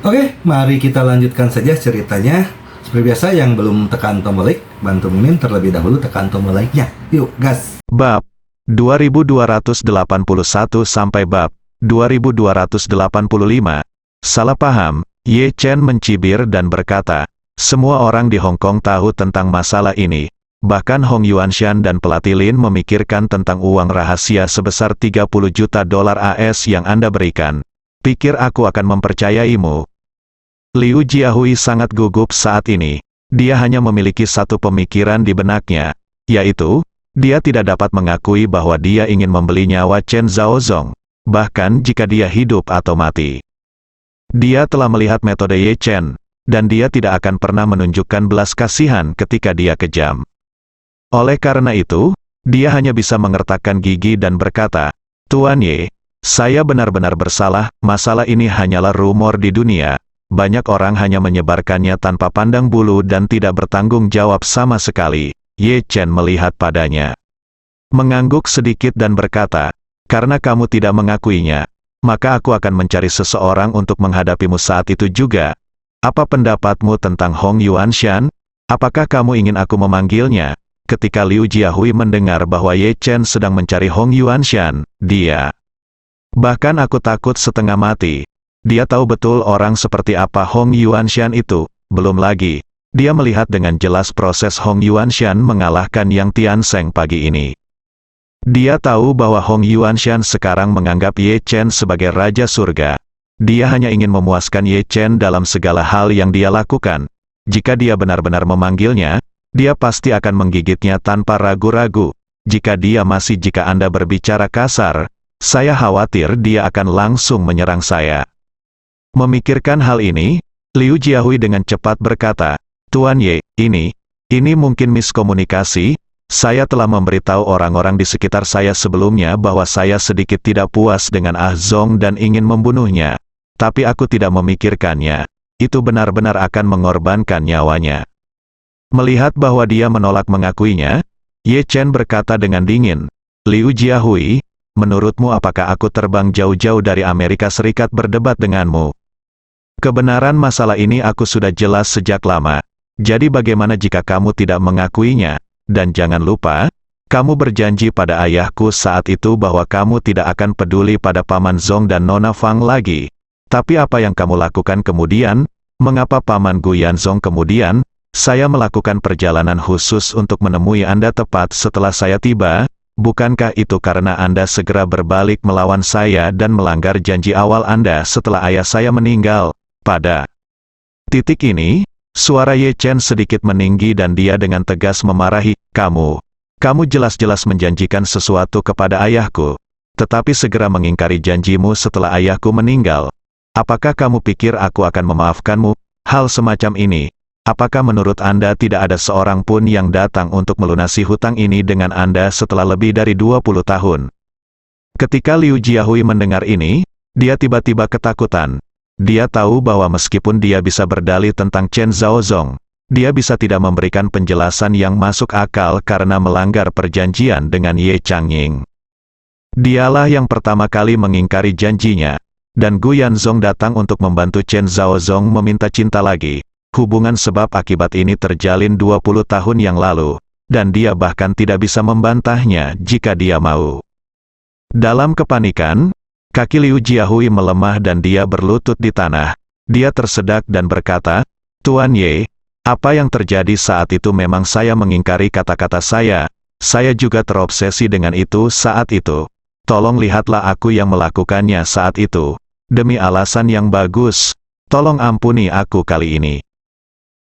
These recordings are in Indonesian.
Oke, mari kita lanjutkan saja ceritanya. Seperti biasa, yang belum tekan tombol like, bantu Mimin terlebih dahulu tekan tombol like-nya. Yuk, gas! Bab 2281 sampai bab 2285. Salah paham. Ye Chen mencibir dan berkata, semua orang di Hong Kong tahu tentang masalah ini. Bahkan Hong Yuanshan dan pelatih Lin memikirkan tentang uang rahasia sebesar 30 juta dolar AS yang Anda berikan. Pikir aku akan mempercayaimu? Liu Jiahui sangat gugup saat ini. Dia hanya memiliki satu pemikiran di benaknya, yaitu, dia tidak dapat mengakui bahwa dia ingin membeli nyawa Chen Zhaozong, bahkan jika dia hidup atau mati. Dia telah melihat metode Ye Chen, dan dia tidak akan pernah menunjukkan belas kasihan ketika dia kejam. Oleh karena itu, dia hanya bisa mengertakkan gigi dan berkata, Tuan Ye, saya benar-benar bersalah, masalah ini hanyalah rumor di dunia. Banyak orang hanya menyebarkannya tanpa pandang bulu dan tidak bertanggung jawab sama sekali. Ye Chen melihat padanya, mengangguk sedikit dan berkata, karena kamu tidak mengakuinya, maka aku akan mencari seseorang untuk menghadapimu saat itu juga. Apa pendapatmu tentang Hong Yuanshan? Apakah kamu ingin aku memanggilnya? Ketika Liu Jiahui mendengar bahwa Ye Chen sedang mencari Hong Yuanshan, dia, bahkan aku takut setengah mati. Dia tahu betul orang seperti apa Hong Yuanshan itu. Belum lagi, dia melihat dengan jelas proses Hong Yuanshan mengalahkan Yang Tiansheng pagi ini. Dia tahu bahwa Hong Yuanshan sekarang menganggap Ye Chen sebagai Raja Surga. Dia hanya ingin memuaskan Ye Chen dalam segala hal yang dia lakukan. Jika dia benar-benar memanggilnya, dia pasti akan menggigitnya tanpa ragu-ragu. Jika Anda berbicara kasar, saya khawatir dia akan langsung menyerang saya. Memikirkan hal ini, Liu Jiahui dengan cepat berkata, Tuan Ye, ini mungkin miskomunikasi. Saya telah memberitahu orang-orang di sekitar saya sebelumnya bahwa saya sedikit tidak puas dengan Ah Zong dan ingin membunuhnya. Tapi aku tidak memikirkannya. Itu benar-benar akan mengorbankan nyawanya. Melihat bahwa dia menolak mengakuinya, Ye Chen berkata dengan dingin, Liu Jiahui, menurutmu apakah aku terbang jauh-jauh dari Amerika Serikat berdebat denganmu? Kebenaran masalah ini aku sudah jelas sejak lama. Jadi bagaimana jika kamu tidak mengakuinya? Dan jangan lupa, kamu berjanji pada ayahku saat itu bahwa kamu tidak akan peduli pada Paman Zong dan Nona Fang lagi. Tapi apa yang kamu lakukan kemudian? Mengapa Paman Guyan Zong kemudian? Saya melakukan perjalanan khusus untuk menemui Anda tepat setelah saya tiba. Bukankah itu karena Anda segera berbalik melawan saya dan melanggar janji awal Anda setelah ayah saya meninggal? Pada titik ini, suara Ye Chen sedikit meninggi dan dia dengan tegas memarahi, kamu jelas-jelas menjanjikan sesuatu kepada ayahku, tetapi segera mengingkari janjimu setelah ayahku meninggal. Apakah kamu pikir aku akan memaafkanmu? Hal semacam ini, apakah menurut Anda tidak ada seorang pun yang datang untuk melunasi hutang ini dengan Anda setelah lebih dari 20 tahun? Ketika Liu Jiahui mendengar ini, dia tiba-tiba ketakutan. Dia tahu bahwa meskipun dia bisa berdalih tentang Chen Zhaozong, dia bisa tidak memberikan penjelasan yang masuk akal karena melanggar perjanjian dengan Ye Changying. Dialah yang pertama kali mengingkari janjinya, dan Guyan Zong datang untuk membantu Chen Zhaozong meminta cinta lagi. Hubungan sebab akibat ini terjalin 20 tahun yang lalu, dan dia bahkan tidak bisa membantahnya jika dia mau. Dalam kepanikan, kaki Liu Jiahui melemah dan dia berlutut di tanah. Dia tersedak dan berkata, Tuan Ye, apa yang terjadi saat itu memang saya mengingkari kata-kata saya juga terobsesi dengan itu saat itu. Tolong lihatlah aku yang melakukannya saat itu. Demi alasan yang bagus, tolong ampuni aku kali ini.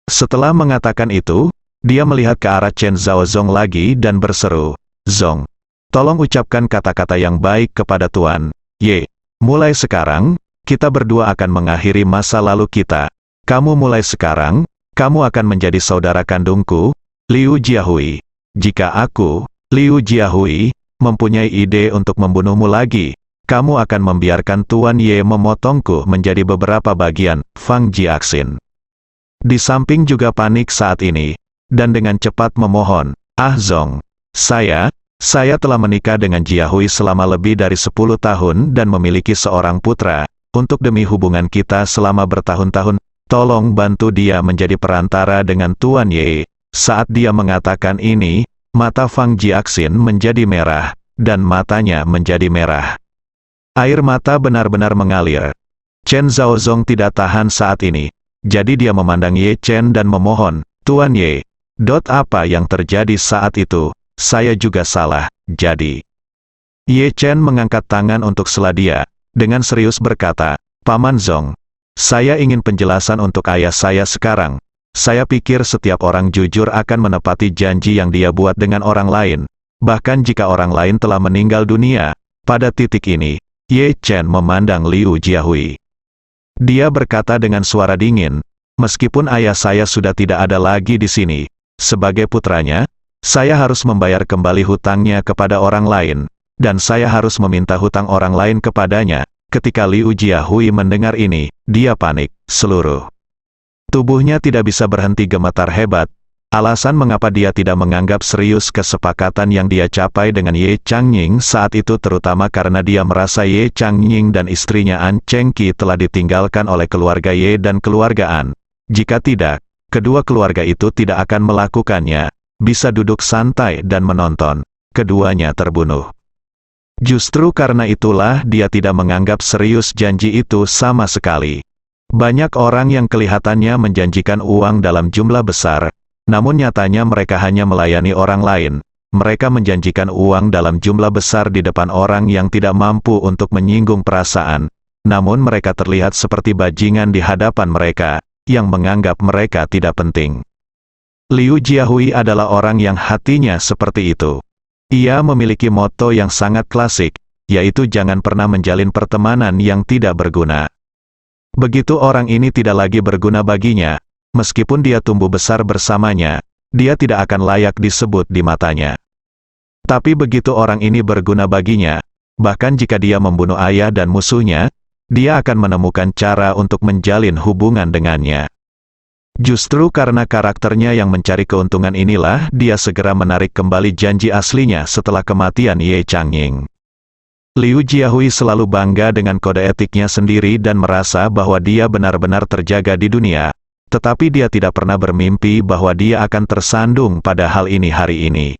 Setelah mengatakan itu, dia melihat ke arah Chen Zhaozong lagi dan berseru, Zong, tolong ucapkan kata-kata yang baik kepada Tuan Ye. Mulai sekarang, kita berdua akan mengakhiri masa lalu kita. Mulai sekarang, kamu akan menjadi saudara kandungku, Liu Jiahui. Jika aku, Liu Jiahui, mempunyai ide untuk membunuhmu lagi, kamu akan membiarkan Tuan Ye memotongku menjadi beberapa bagian, Fang Jiaxin. Di samping juga panik saat ini, dan dengan cepat memohon, Ah Zong, saya telah menikah dengan Jiahui selama lebih dari 10 tahun dan memiliki seorang putra. untuk demi hubungan kita selama bertahun-tahun, tolong bantu dia menjadi perantara dengan Tuan Ye. Saat dia mengatakan ini, mata Fang Jiaxin menjadi merah, dan matanya menjadi merah. Air mata benar-benar mengalir. Chen Zhaozong tidak tahan saat ini, jadi dia memandang Ye Chen dan memohon, Tuan Ye, apa yang terjadi saat itu? Saya juga salah, jadi. Ye Chen mengangkat tangan untuk sela dia, dengan serius berkata, Paman Zong, saya ingin penjelasan untuk ayah saya sekarang. Saya pikir setiap orang jujur akan menepati janji yang dia buat dengan orang lain. Bahkan jika orang lain telah meninggal dunia. Pada titik ini, Ye Chen memandang Liu Jiahui. Dia berkata dengan suara dingin, meskipun ayah saya sudah tidak ada lagi di sini, sebagai putranya, saya harus membayar kembali hutangnya kepada orang lain, dan saya harus meminta hutang orang lain kepadanya. Ketika Liu Jiahui mendengar ini, dia panik, seluruh tubuhnya tidak bisa berhenti gemetar hebat. Alasan mengapa dia tidak menganggap serius kesepakatan yang dia capai dengan Ye Changning saat itu terutama karena dia merasa Ye Changning dan istrinya An Chengqi telah ditinggalkan oleh keluarga Ye dan keluarga An. Jika tidak, kedua keluarga itu tidak akan melakukannya, bisa duduk santai dan menonton keduanya terbunuh. Justru karena itulah dia tidak menganggap serius janji itu sama sekali. Banyak orang yang kelihatannya menjanjikan uang dalam jumlah besar, namun nyatanya mereka hanya melayani orang lain. Mereka menjanjikan uang dalam jumlah besar di depan orang yang tidak mampu untuk menyinggung perasaan, namun mereka terlihat seperti bajingan di hadapan mereka, yang menganggap mereka tidak penting. Liu Jiahui adalah orang yang hatinya seperti itu. Ia memiliki motto yang sangat klasik, yaitu jangan pernah menjalin pertemanan yang tidak berguna. Begitu orang ini tidak lagi berguna baginya, meskipun dia tumbuh besar bersamanya, dia tidak akan layak disebut di matanya. Tapi begitu orang ini berguna baginya, bahkan jika dia membunuh ayah dan musuhnya, dia akan menemukan cara untuk menjalin hubungan dengannya. Justru karena karakternya yang mencari keuntungan inilah dia segera menarik kembali janji aslinya setelah kematian Ye Changning. Liu Jiahui selalu bangga dengan kode etiknya sendiri dan merasa bahwa dia benar-benar terjaga di dunia, tetapi dia tidak pernah bermimpi bahwa dia akan tersandung pada hal ini hari ini.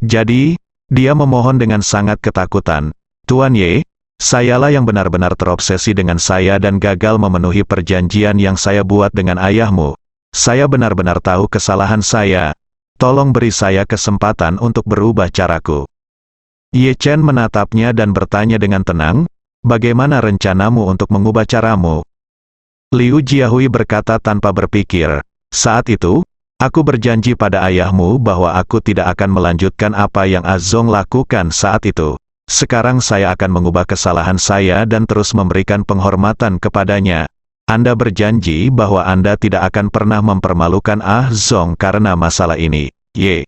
Jadi, dia memohon dengan sangat ketakutan, Tuan Ye, sayalah yang benar-benar terobsesi dengan saya dan gagal memenuhi perjanjian yang saya buat dengan ayahmu. Saya benar-benar tahu kesalahan saya. Tolong beri saya kesempatan untuk berubah caraku. Ye Chen menatapnya dan bertanya dengan tenang, bagaimana rencanamu untuk mengubah caramu? Liu Jiahui berkata tanpa berpikir, saat itu, aku berjanji pada ayahmu bahwa aku tidak akan melanjutkan apa yang Azong lakukan saat itu. Sekarang saya akan mengubah kesalahan saya dan terus memberikan penghormatan kepadanya. Anda berjanji bahwa Anda tidak akan pernah mempermalukan Azong karena masalah ini. Ye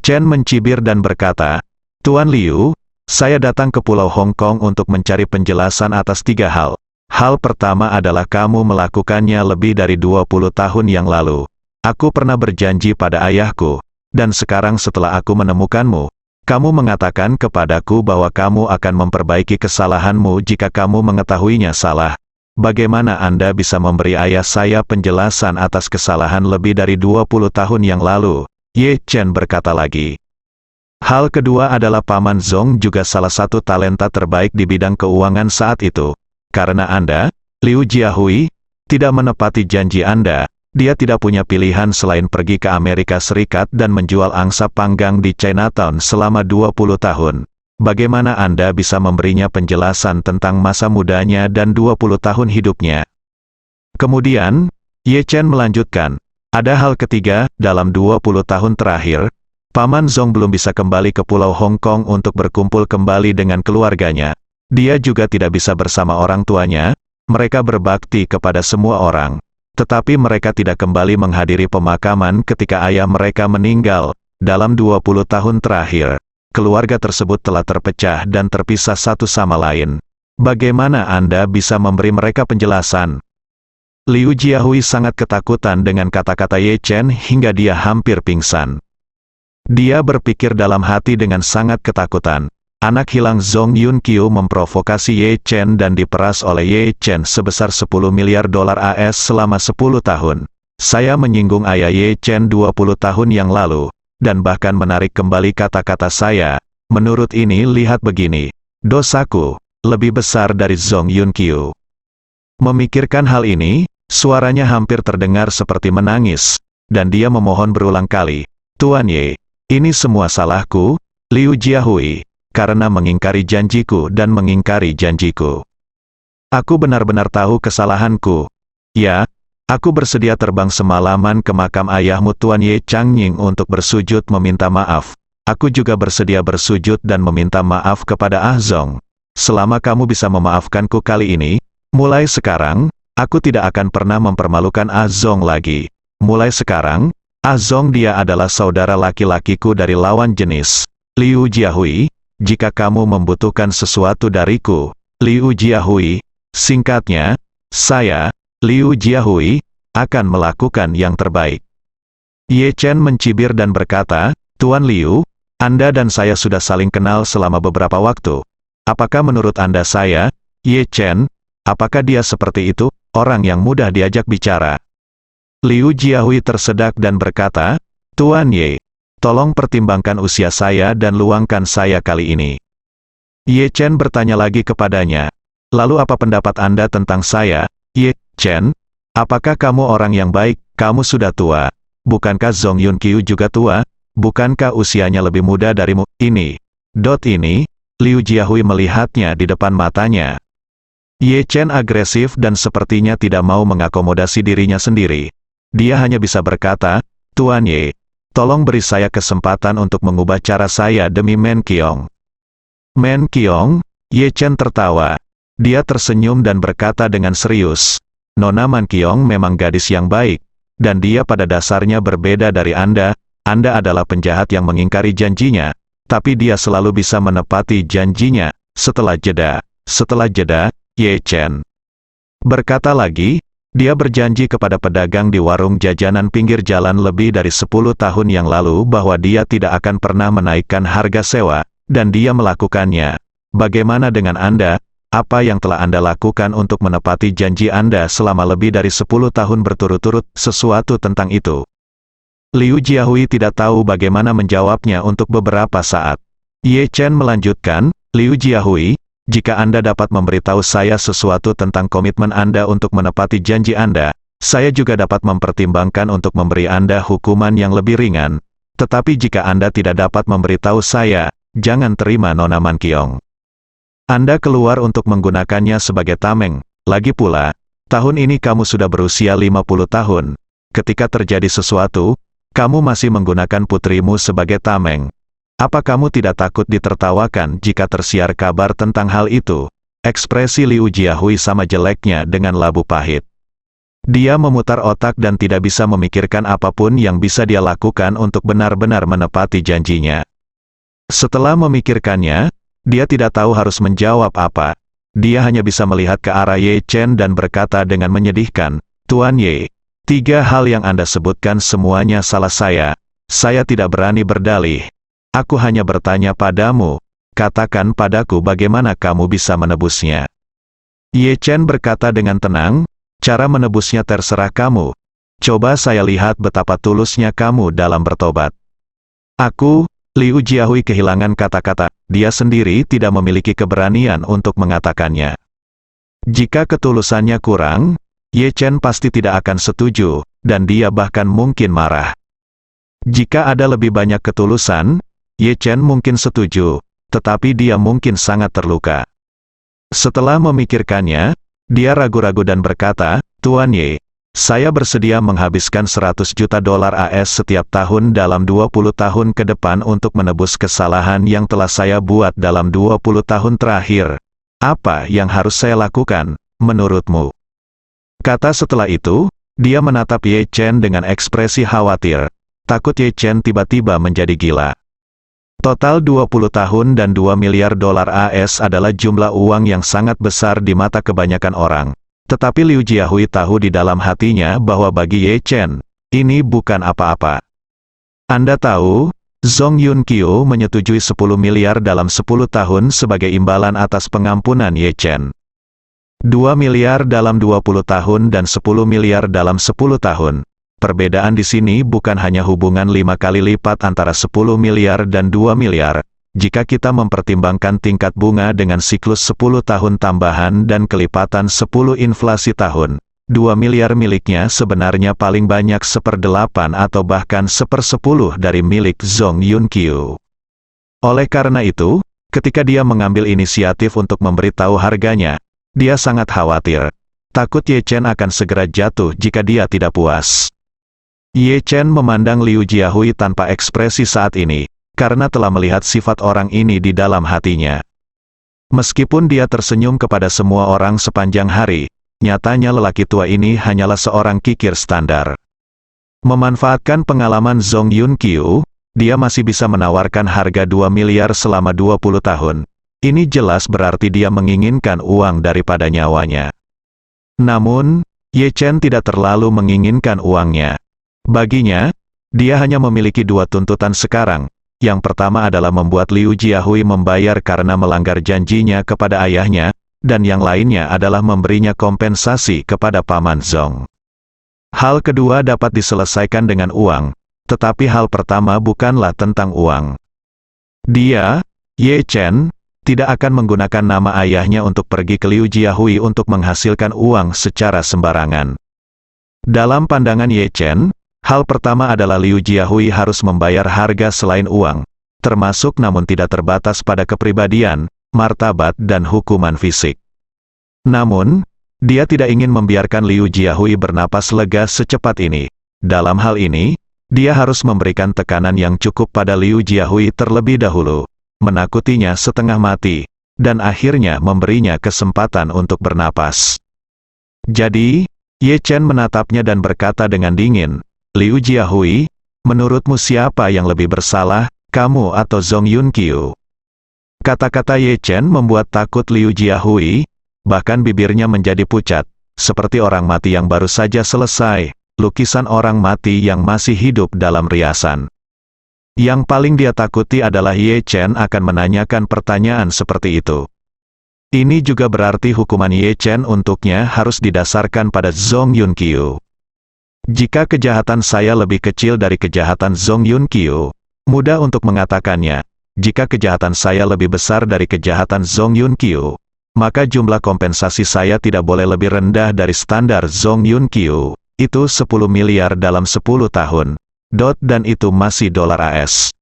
Chen mencibir dan berkata, Tuan Liu, saya datang ke Pulau Hong Kong untuk mencari penjelasan atas 3 hal. Hal pertama adalah kamu melakukannya lebih dari 20 tahun yang lalu. Aku pernah berjanji pada ayahku, dan sekarang setelah aku menemukanmu, kamu mengatakan kepadaku bahwa kamu akan memperbaiki kesalahanmu jika kamu mengetahuinya salah. Bagaimana Anda bisa memberi ayah saya penjelasan atas kesalahan lebih dari 20 tahun yang lalu? Ye Chen berkata lagi. Hal kedua adalah Paman Zong juga salah satu talenta terbaik di bidang keuangan saat itu. Karena Anda, Liu Jiahui, tidak menepati janji Anda, dia tidak punya pilihan selain pergi ke Amerika Serikat dan menjual angsa panggang di Chinatown selama 20 tahun. Bagaimana Anda bisa memberinya penjelasan tentang masa mudanya dan 20 tahun hidupnya? Kemudian, Ye Chen melanjutkan, ada hal ketiga, dalam 20 tahun terakhir, Paman Zong belum bisa kembali ke Pulau Hong Kong untuk berkumpul kembali dengan keluarganya. Dia juga tidak bisa bersama orang tuanya, mereka berbakti kepada semua orang. Tetapi mereka tidak kembali menghadiri pemakaman ketika ayah mereka meninggal. Dalam 20 tahun terakhir, keluarga tersebut telah terpecah dan terpisah satu sama lain. Bagaimana Anda bisa memberi mereka penjelasan? Liu Jiahui sangat ketakutan dengan kata-kata Ye Chen hingga dia hampir pingsan. Dia berpikir dalam hati dengan sangat ketakutan. anak hilang Zhong Yunkyu memprovokasi Ye Chen dan diperas oleh Ye Chen sebesar 10 miliar dolar AS selama 10 tahun. Saya menyinggung ayah Ye Chen 20 tahun yang lalu, dan bahkan menarik kembali kata-kata saya. Menurut ini lihat begini, dosaku lebih besar dari Zhong Yunkyu. Memikirkan hal ini, suaranya hampir terdengar seperti menangis, dan dia memohon berulang kali, Tuan Ye, ini semua salahku, Liu Jiahui, karena mengingkari janjiku dan mengingkari janjiku. Aku benar-benar tahu kesalahanku. Ya, aku bersedia terbang semalaman ke makam ayahmu Tuan Ye Changning untuk bersujud meminta maaf. Aku juga bersedia bersujud dan meminta maaf kepada Ah Zong. Selama kamu bisa memaafkanku kali ini, mulai sekarang, aku tidak akan pernah mempermalukan Ah Zong lagi. Mulai sekarang, Ah Zong dia adalah saudara laki-lakiku dari lawan jenis. Liu Jiahui, jika kamu membutuhkan sesuatu dariku, Liu Jiahui, singkatnya, saya, Liu Jiahui, akan melakukan yang terbaik. Ye Chen mencibir dan berkata, Tuan Liu, Anda dan saya sudah saling kenal selama beberapa waktu. Apakah menurut Anda saya, Ye Chen, apakah dia seperti itu, orang yang mudah diajak bicara? Liu Jiahui tersedak dan berkata, Tuan Ye, tolong pertimbangkan usia saya dan luangkan saya kali ini. Ye Chen bertanya lagi kepadanya, lalu apa pendapat Anda tentang saya, Ye Chen? Apakah kamu orang yang baik? Kamu sudah tua. Bukankah Zhong Yunkyu juga tua? Bukankah usianya lebih muda darimu? Ini. Liu Jiahui melihatnya di depan matanya. Ye Chen agresif dan sepertinya tidak mau mengakomodasi dirinya sendiri. Dia hanya bisa berkata, Tuan Ye, tolong beri saya kesempatan untuk mengubah cara saya demi Men Qiong. Men Qiong? Ye Chen tertawa. Dia tersenyum dan berkata dengan serius, Nona Man Qiong memang gadis yang baik, dan dia pada dasarnya berbeda dari Anda. Anda adalah penjahat yang mengingkari janjinya, tapi dia selalu bisa menepati janjinya. Setelah jeda, Ye Chen berkata lagi, dia berjanji kepada pedagang di warung jajanan pinggir jalan lebih dari 10 tahun yang lalu bahwa dia tidak akan pernah menaikkan harga sewa, dan dia melakukannya. Bagaimana dengan Anda? Apa yang telah Anda lakukan untuk menepati janji Anda selama lebih dari 10 tahun berturut-turut? Sesuatu tentang itu. Liu Jiahui tidak tahu bagaimana menjawabnya untuk beberapa saat. Ye Chen melanjutkan, Liu Jiahui, jika Anda dapat memberitahu saya sesuatu tentang komitmen Anda untuk menepati janji Anda, saya juga dapat mempertimbangkan untuk memberi Anda hukuman yang lebih ringan. Tetapi jika Anda tidak dapat memberitahu saya, jangan terima Nona Man Qiong. Anda keluar untuk menggunakannya sebagai tameng. Lagi pula, tahun ini kamu sudah berusia 50 tahun. Ketika terjadi sesuatu, kamu masih menggunakan putrimu sebagai tameng. Apa kamu tidak takut ditertawakan jika tersiar kabar tentang hal itu? Ekspresi Liu Jiahui sama jeleknya dengan labu pahit. Dia memutar otak dan tidak bisa memikirkan apapun yang bisa dia lakukan untuk benar-benar menepati janjinya. Setelah memikirkannya, dia tidak tahu harus menjawab apa. Dia hanya bisa melihat ke arah Ye Chen dan berkata dengan menyedihkan, Tuan Ye, 3 hal yang Anda sebutkan semuanya salah saya. Saya tidak berani berdalih. Aku hanya bertanya padamu. Katakan padaku bagaimana kamu bisa menebusnya. Ye Chen berkata dengan tenang, cara menebusnya terserah kamu. Coba saya lihat betapa tulusnya kamu dalam bertobat. Aku, Liu Jiahui kehilangan kata-kata. Dia sendiri tidak memiliki keberanian untuk mengatakannya. Jika ketulusannya kurang, Ye Chen pasti tidak akan setuju, dan dia bahkan mungkin marah. Jika ada lebih banyak ketulusan, Ye Chen mungkin setuju, tetapi dia mungkin sangat terluka. Setelah memikirkannya, dia ragu-ragu dan berkata, Tuan Ye, saya bersedia menghabiskan 100 juta dolar AS setiap tahun dalam 20 tahun ke depan untuk menebus kesalahan yang telah saya buat dalam 20 tahun terakhir. Apa yang harus saya lakukan, menurutmu? Kata setelah itu, dia menatap Ye Chen dengan ekspresi khawatir. Takut Ye Chen tiba-tiba menjadi gila. Total 20 tahun dan 2 miliar dolar AS adalah jumlah uang yang sangat besar di mata kebanyakan orang. Tetapi Liu Jiahui tahu di dalam hatinya bahwa bagi Ye Chen, ini bukan apa-apa. Anda tahu, Zhong Yunkyu menyetujui 10 miliar dalam 10 tahun sebagai imbalan atas pengampunan Ye Chen. 2 miliar dalam 20 tahun dan 10 miliar dalam 10 tahun. Perbedaan di sini bukan hanya hubungan 5 kali lipat antara 10 miliar dan 2 miliar. Jika kita mempertimbangkan tingkat bunga dengan siklus 10 tahun tambahan dan kelipatan 10 inflasi tahun, 2 miliar miliknya sebenarnya paling banyak 1/8 atau bahkan 1/10 dari milik Zhong Yunkyu. Oleh karena itu, ketika dia mengambil inisiatif untuk memberitahu harganya, dia sangat khawatir. Takut Ye Chen akan segera jatuh jika dia tidak puas. Ye Chen memandang Liu Jiahui tanpa ekspresi saat ini, karena telah melihat sifat orang ini di dalam hatinya. Meskipun dia tersenyum kepada semua orang sepanjang hari, nyatanya lelaki tua ini hanyalah seorang kikir standar. Memanfaatkan pengalaman Zhong Yunkyu, dia masih bisa menawarkan harga 2 miliar selama 20 tahun. Ini jelas berarti dia menginginkan uang daripada nyawanya. Namun, Ye Chen tidak terlalu menginginkan uangnya. Baginya, dia hanya memiliki 2 tuntutan sekarang. Yang pertama adalah membuat Liu Jiahui membayar karena melanggar janjinya kepada ayahnya, dan yang lainnya adalah memberinya kompensasi kepada Paman Zhong. Hal kedua dapat diselesaikan dengan uang, tetapi hal pertama bukanlah tentang uang. Dia, Ye Chen, tidak akan menggunakan nama ayahnya untuk pergi ke Liu Jiahui untuk menghasilkan uang secara sembarangan. Dalam pandangan Ye Chen, hal pertama adalah Liu Jiahui harus membayar harga selain uang, termasuk namun tidak terbatas pada kepribadian, martabat dan hukuman fisik. Namun, dia tidak ingin membiarkan Liu Jiahui bernapas lega secepat ini. Dalam hal ini, dia harus memberikan tekanan yang cukup pada Liu Jiahui terlebih dahulu, menakutinya setengah mati, dan akhirnya memberinya kesempatan untuk bernapas. Jadi, Ye Chen menatapnya dan berkata dengan dingin, "Liu Jiahui, menurutmu siapa yang lebih bersalah, kamu atau Zhong Yunkyu?" Kata-kata Ye Chen membuat takut Liu Jiahui, bahkan bibirnya menjadi pucat, seperti orang mati yang baru saja selesai, lukisan orang mati yang masih hidup dalam riasan. Yang paling dia takuti adalah Ye Chen akan menanyakan pertanyaan seperti itu. Ini juga berarti hukuman Ye Chen untuknya harus didasarkan pada Zhong Yunkyu. Jika kejahatan saya lebih kecil dari kejahatan Zhong Yunkyu, mudah untuk mengatakannya. Jika kejahatan saya lebih besar dari kejahatan Zhong Yunkyu, maka jumlah kompensasi saya tidak boleh lebih rendah dari standar Zhong Yunkyu, itu 10 miliar dalam 10 tahun. Dan itu masih dolar AS.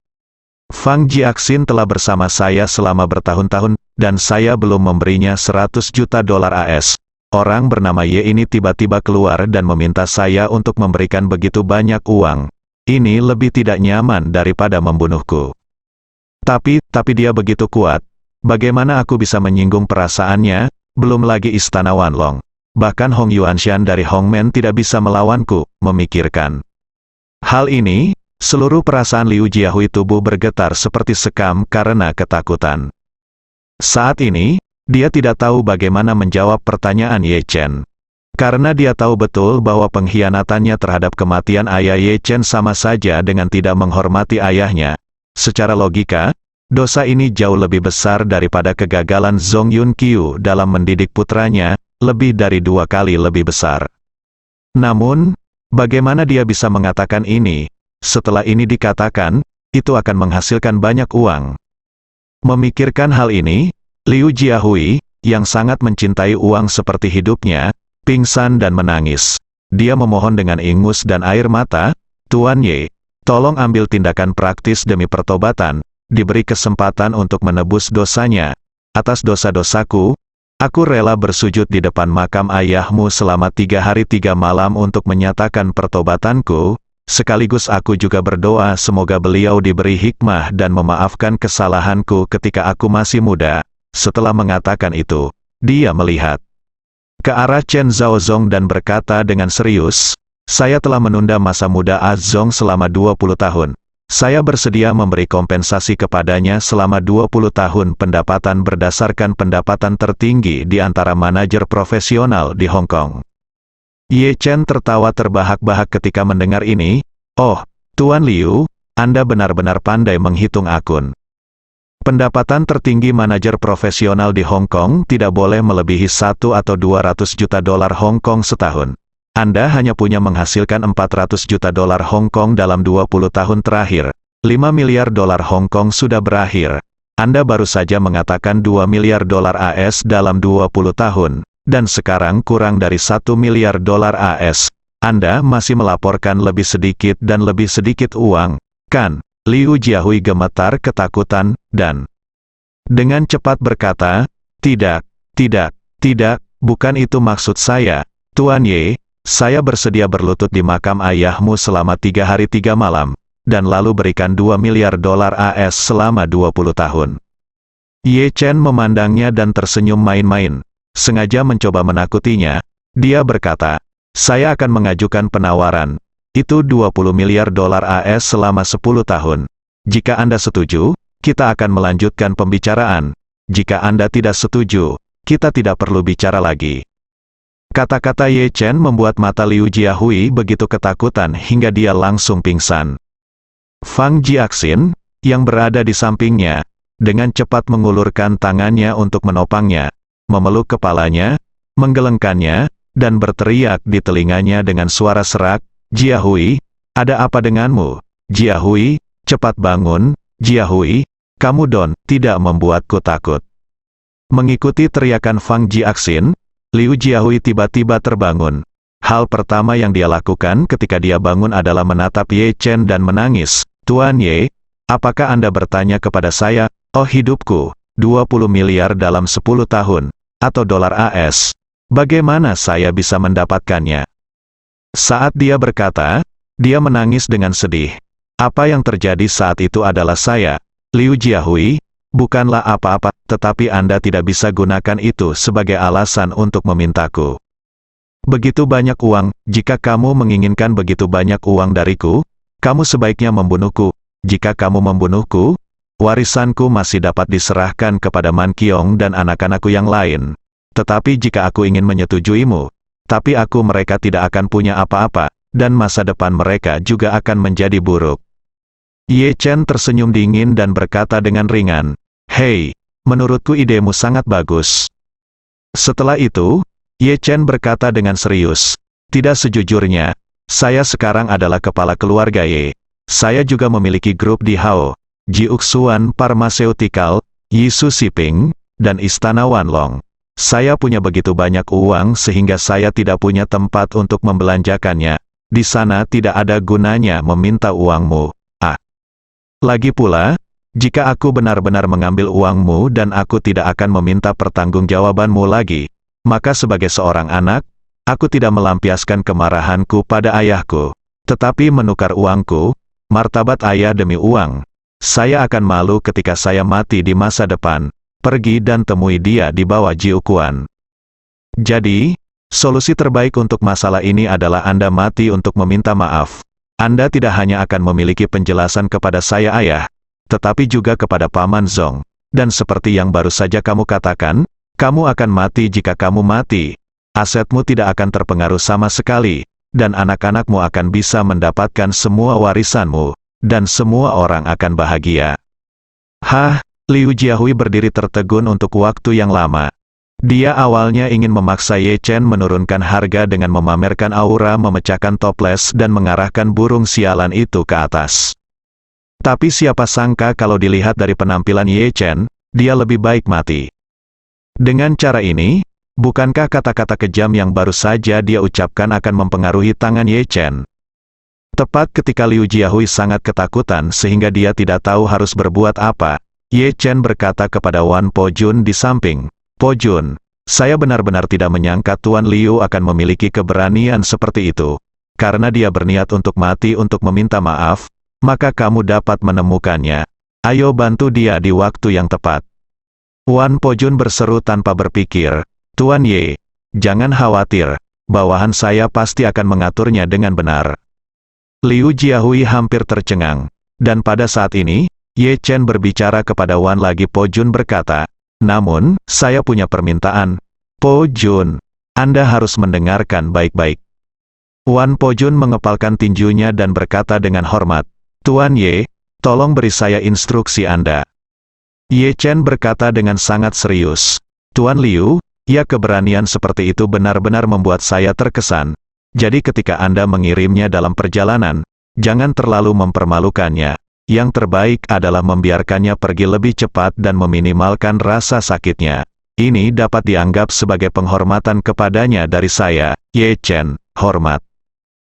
Fang Jiaxin telah bersama saya selama bertahun-tahun, dan saya belum memberinya 100 juta dolar AS. Orang bernama Ye ini tiba-tiba keluar dan meminta saya untuk memberikan begitu banyak uang. Ini lebih tidak nyaman daripada membunuhku. Tapi dia begitu kuat. Bagaimana aku bisa menyinggung perasaannya? Belum lagi Istana Wanlong. Bahkan Hong Yuanshan dari Hongmen tidak bisa melawanku, memikirkan. Hal ini, seluruh perasaan Liu Jiahui tubuh bergetar seperti sekam karena ketakutan. Saat ini, dia tidak tahu bagaimana menjawab pertanyaan Ye Chen. Karena dia tahu betul bahwa pengkhianatannya terhadap kematian ayah Ye Chen sama saja dengan tidak menghormati ayahnya. Secara logika, dosa ini jauh lebih besar daripada kegagalan Zhong Yunkyu dalam mendidik putranya, lebih dari 2 kali lebih besar. Namun, bagaimana dia bisa mengatakan ini? Setelah ini dikatakan, itu akan menghasilkan banyak uang. Memikirkan hal ini, Liu Jiahui, yang sangat mencintai uang seperti hidupnya, pingsan dan menangis. Dia memohon dengan ingus dan air mata, "Tuan Ye, tolong ambil tindakan praktis demi pertobatan, diberi kesempatan untuk menebus dosanya. Atas dosa-dosaku, aku rela bersujud di depan makam ayahmu selama 3 hari 3 malam untuk menyatakan pertobatanku, sekaligus aku juga berdoa semoga beliau diberi hikmah dan memaafkan kesalahanku ketika aku masih muda." Setelah mengatakan itu, dia melihat ke arah Chen Zhaozong dan berkata dengan serius, "Saya telah menunda masa muda Azong selama 20 tahun. Saya bersedia memberi kompensasi kepadanya selama 20 tahun pendapatan berdasarkan pendapatan tertinggi di antara manajer profesional di Hong Kong." Ye Chen tertawa terbahak-bahak ketika mendengar ini. "Oh, Tuan Liu, Anda benar-benar pandai menghitung akun. Pendapatan tertinggi manajer profesional di Hong Kong tidak boleh melebihi 1 atau 200 juta dolar Hong Kong setahun. Anda hanya punya menghasilkan 400 juta dolar Hong Kong dalam 20 tahun terakhir. 5 miliar dolar Hong Kong sudah berakhir. Anda baru saja mengatakan 2 miliar dolar AS dalam 20 tahun, dan sekarang kurang dari 1 miliar dolar AS. Anda masih melaporkan lebih sedikit dan lebih sedikit uang, kan? Liu Jiahui gemetar ketakutan, dan dengan cepat berkata, tidak, bukan itu maksud saya, Tuan Ye, saya bersedia berlutut di makam ayahmu selama 3 hari 3 malam, dan lalu berikan 2 miliar dolar AS selama 20 tahun. Ye Chen memandangnya dan tersenyum main-main, sengaja mencoba menakutinya. Dia berkata, saya akan mengajukan penawaran. Itu 20 miliar dolar AS selama 10 tahun. Jika Anda setuju, kita akan melanjutkan pembicaraan. Jika Anda tidak setuju, kita tidak perlu bicara lagi. Kata-kata Ye Chen membuat mata Liu Jiahui begitu ketakutan hingga dia langsung pingsan. Fang Jiaxin, yang berada di sampingnya, dengan cepat mengulurkan tangannya untuk menopangnya, memeluk kepalanya, menggelengkannya, dan berteriak di telinganya dengan suara serak, Jiahui, ada apa denganmu? Jiahui, cepat bangun, Jiahui, kamu tidak membuatku takut. Mengikuti teriakan Fang Jiaxin, Liu Jiahui tiba-tiba terbangun. Hal pertama yang dia lakukan ketika dia bangun adalah menatap Ye Chen dan menangis. Tuan Ye, apakah Anda bertanya kepada saya, oh hidupku, 20 miliar dalam 10 tahun, atau dolar AS, bagaimana saya bisa mendapatkannya? Saat dia berkata, dia menangis dengan sedih. Apa yang terjadi saat itu adalah saya, Liu Jiahui, bukanlah apa-apa, tetapi Anda tidak bisa gunakan itu sebagai alasan untuk memintaku. Begitu banyak uang, jika kamu menginginkan begitu banyak uang dariku, kamu sebaiknya membunuhku. Jika kamu membunuhku, warisanku masih dapat diserahkan kepada Man Qiong dan anak-anakku yang lain. Tetapi jika aku ingin menyetujuimu, tapi mereka tidak akan punya apa-apa, dan masa depan mereka juga akan menjadi buruk. Ye Chen tersenyum dingin dan berkata dengan ringan, hei, menurutku idemu sangat bagus. Setelah itu, Ye Chen berkata dengan serius, tidak sejujurnya, saya sekarang adalah kepala keluarga Ye. Saya juga memiliki grup di Hao, Jiuxuan Pharmaceutical, Yisu Shipping, dan Istana Wanlong. Saya punya begitu banyak uang sehingga saya tidak punya tempat untuk membelanjakannya. Di sana tidak ada gunanya meminta uangmu. Lagi pula, jika aku benar-benar mengambil uangmu dan aku tidak akan meminta pertanggungjawabanmu lagi, maka sebagai seorang anak, aku tidak melampiaskan kemarahanku pada ayahku, tetapi menukar uangku, martabat ayah demi uang. Saya akan malu ketika saya mati di masa depan. Pergi dan temui dia di bawah Jiuquan. Jadi, solusi terbaik untuk masalah ini adalah Anda mati untuk meminta maaf. Anda tidak hanya akan memiliki penjelasan kepada saya ayah, tetapi juga kepada Paman Zong. Dan seperti yang baru saja kamu katakan, kamu akan mati jika kamu mati. Asetmu tidak akan terpengaruh sama sekali, dan anak-anakmu akan bisa mendapatkan semua warisanmu, dan semua orang akan bahagia. Liu Jiahui berdiri tertegun untuk waktu yang lama. Dia awalnya ingin memaksa Ye Chen menurunkan harga dengan memamerkan aura memecahkan toples dan mengarahkan burung sialan itu ke atas. Tapi siapa sangka kalau dilihat dari penampilan Ye Chen, dia lebih baik mati. Dengan cara ini, bukankah kata-kata kejam yang baru saja dia ucapkan akan mempengaruhi tangan Ye Chen? Tepat ketika Liu Jiahui sangat ketakutan sehingga dia tidak tahu harus berbuat apa, Ye Chen berkata kepada Wan Po Jun di samping, Po Jun, saya benar-benar tidak menyangka Tuan Liu akan memiliki keberanian seperti itu. Karena dia berniat untuk mati untuk meminta maaf, maka kamu dapat menemukannya. Ayo bantu dia di waktu yang tepat. Wan Po Jun berseru tanpa berpikir, Tuan Ye, jangan khawatir, bawahan saya pasti akan mengaturnya dengan benar. Liu Jiahui hampir tercengang, dan pada saat ini, Ye Chen berbicara kepada Wan lagi. Po Jun berkata, namun, saya punya permintaan. Po Jun, Anda harus mendengarkan baik-baik. Wan Po Jun mengepalkan tinjunya dan berkata dengan hormat, Tuan Ye, tolong beri saya instruksi Anda. Ye Chen berkata dengan sangat serius. Tuan Liu, ya keberanian seperti itu benar-benar membuat saya terkesan. Jadi ketika Anda mengirimnya dalam perjalanan, jangan terlalu mempermalukannya. Yang terbaik adalah membiarkannya pergi lebih cepat dan meminimalkan rasa sakitnya. Ini dapat dianggap sebagai penghormatan kepadanya dari saya, Ye Chen, hormat.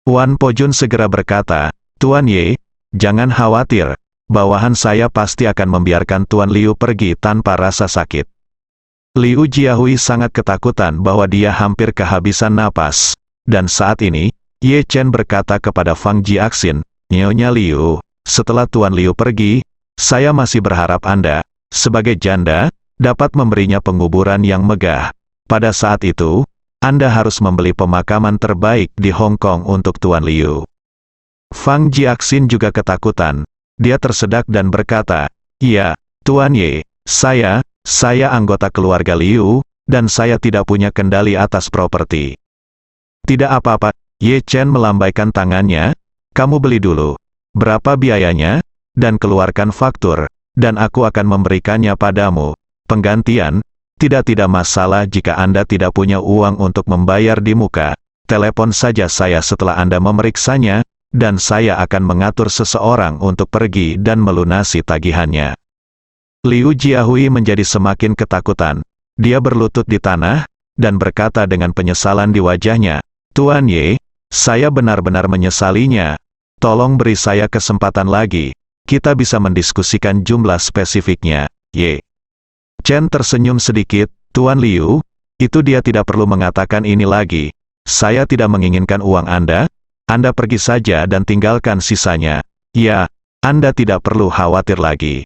Wan Pojun segera berkata, Tuan Ye, jangan khawatir, bawahan saya pasti akan membiarkan Tuan Liu pergi tanpa rasa sakit. Liu Jiahui sangat ketakutan bahwa dia hampir kehabisan napas. Dan saat ini, Ye Chen berkata kepada Fang Jiaxin, Nyonya Liu, setelah Tuan Liu pergi, saya masih berharap Anda, sebagai janda, dapat memberinya penguburan yang megah. Pada saat itu, Anda harus membeli pemakaman terbaik di Hong Kong untuk Tuan Liu. Fang Jiaxin juga ketakutan. Dia tersedak dan berkata, Iya, Tuan Ye, saya anggota keluarga Liu, dan saya tidak punya kendali atas properti. Tidak apa-apa, Ye Chen melambaikan tangannya, kamu beli dulu. Berapa biayanya? Dan keluarkan faktur, dan aku akan memberikannya padamu. Penggantian, tidak masalah jika Anda tidak punya uang untuk membayar di muka. Telepon saja saya setelah Anda memeriksanya, dan saya akan mengatur seseorang untuk pergi dan melunasi tagihannya. Liu Jiahui menjadi semakin ketakutan. Dia berlutut di tanah, dan berkata dengan penyesalan di wajahnya, Tuan Ye, saya benar-benar menyesalinya. Tolong beri saya kesempatan lagi. Kita bisa mendiskusikan jumlah spesifiknya, Ye. Chen tersenyum sedikit, Tuan Liu, itu dia tidak perlu mengatakan ini lagi. Saya tidak menginginkan uang Anda pergi saja dan tinggalkan sisanya. Ya, Anda tidak perlu khawatir lagi.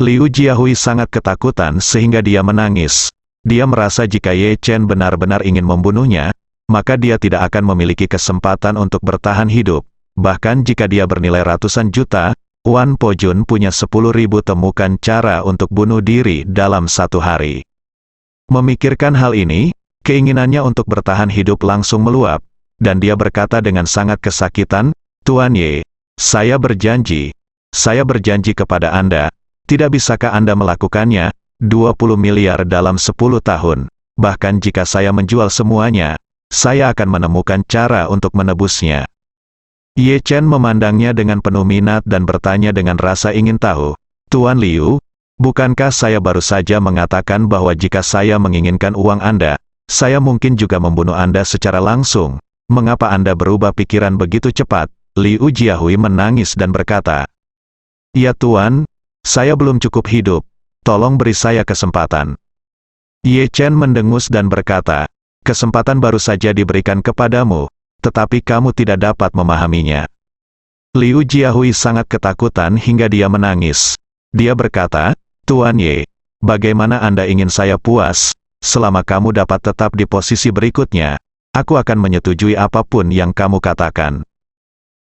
Liu Jiahui sangat ketakutan sehingga dia menangis. Dia merasa jika Ye Chen benar-benar ingin membunuhnya, maka dia tidak akan memiliki kesempatan untuk bertahan hidup. Bahkan jika dia bernilai ratusan juta, Wan Pojun punya 10.000 temukan cara untuk bunuh diri dalam satu hari. Memikirkan hal ini, keinginannya untuk bertahan hidup langsung meluap, dan dia berkata dengan sangat kesakitan, Tuan Ye, saya berjanji kepada Anda, tidak bisakah Anda melakukannya, 20 miliar dalam 10 tahun, bahkan jika saya menjual semuanya, saya akan menemukan cara untuk menebusnya. Ye Chen memandangnya dengan penuh minat dan bertanya dengan rasa ingin tahu, Tuan Liu, bukankah saya baru saja mengatakan bahwa jika saya menginginkan uang Anda, saya mungkin juga membunuh Anda secara langsung? Mengapa Anda berubah pikiran begitu cepat? Liu Jiahui menangis dan berkata, Ya Tuan, saya belum cukup hidup, tolong beri saya kesempatan. Ye Chen mendengus dan berkata, kesempatan baru saja diberikan kepadamu, tetapi kamu tidak dapat memahaminya. Liu Jiahui sangat ketakutan hingga dia menangis. Dia berkata, Tuan Ye, bagaimana Anda ingin saya puas, selama kamu dapat tetap di posisi berikutnya, aku akan menyetujui apapun yang kamu katakan.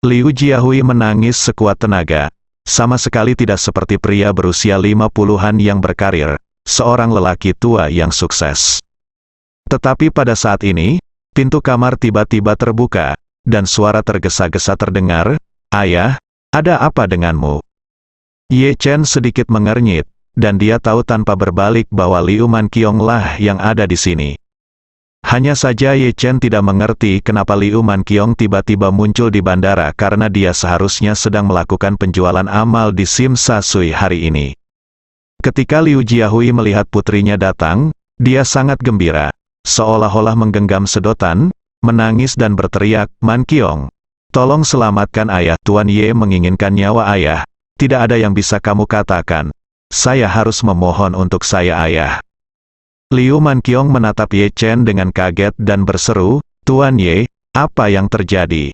Liu Jiahui menangis sekuat tenaga, sama sekali tidak seperti pria berusia 50-an yang berkarir, seorang lelaki tua yang sukses. Tetapi pada saat ini, pintu kamar tiba-tiba terbuka, dan suara tergesa-gesa terdengar, Ayah, ada apa denganmu? Ye Chen sedikit mengernyit, dan dia tahu tanpa berbalik bahwa Liu Manqiong lah yang ada di sini. Hanya saja Ye Chen tidak mengerti kenapa Liu Manqiong tiba-tiba muncul di bandara karena dia seharusnya sedang melakukan penjualan amal di Sim Sa Sui hari ini. Ketika Liu Jiahui melihat putrinya datang, dia sangat gembira. Seolah-olah menggenggam sedotan, menangis dan berteriak, Manqiong, tolong selamatkan ayah. Tuan Ye menginginkan nyawa ayah, tidak ada yang bisa kamu katakan. Saya harus memohon untuk saya ayah. Liu Manqiong menatap Ye Chen dengan kaget dan berseru, Tuan Ye, apa yang terjadi?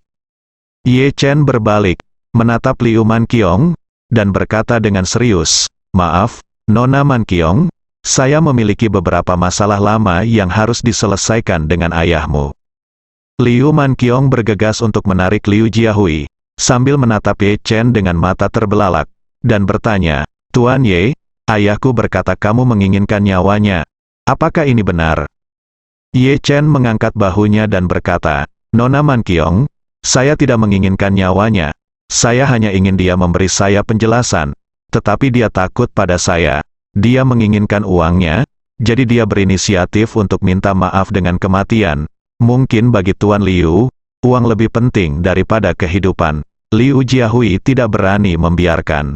Ye Chen berbalik, menatap Liu Manqiong, dan berkata dengan serius, maaf, Nona Manqiong, saya memiliki beberapa masalah lama yang harus diselesaikan dengan ayahmu. Liu Manqiong bergegas untuk menarik Liu Jiahui, sambil menatap Ye Chen dengan mata terbelalak, dan bertanya, Tuan Ye, ayahku berkata kamu menginginkan nyawanya. Apakah ini benar? Ye Chen mengangkat bahunya dan berkata, Nona Manqiong, saya tidak menginginkan nyawanya, Saya hanya ingin dia memberi saya penjelasan, tetapi dia takut pada saya. Dia menginginkan uangnya, jadi dia berinisiatif untuk minta maaf dengan kematian. Mungkin bagi Tuan Liu, uang lebih penting daripada kehidupan. Liu Jiahui tidak berani membiarkan.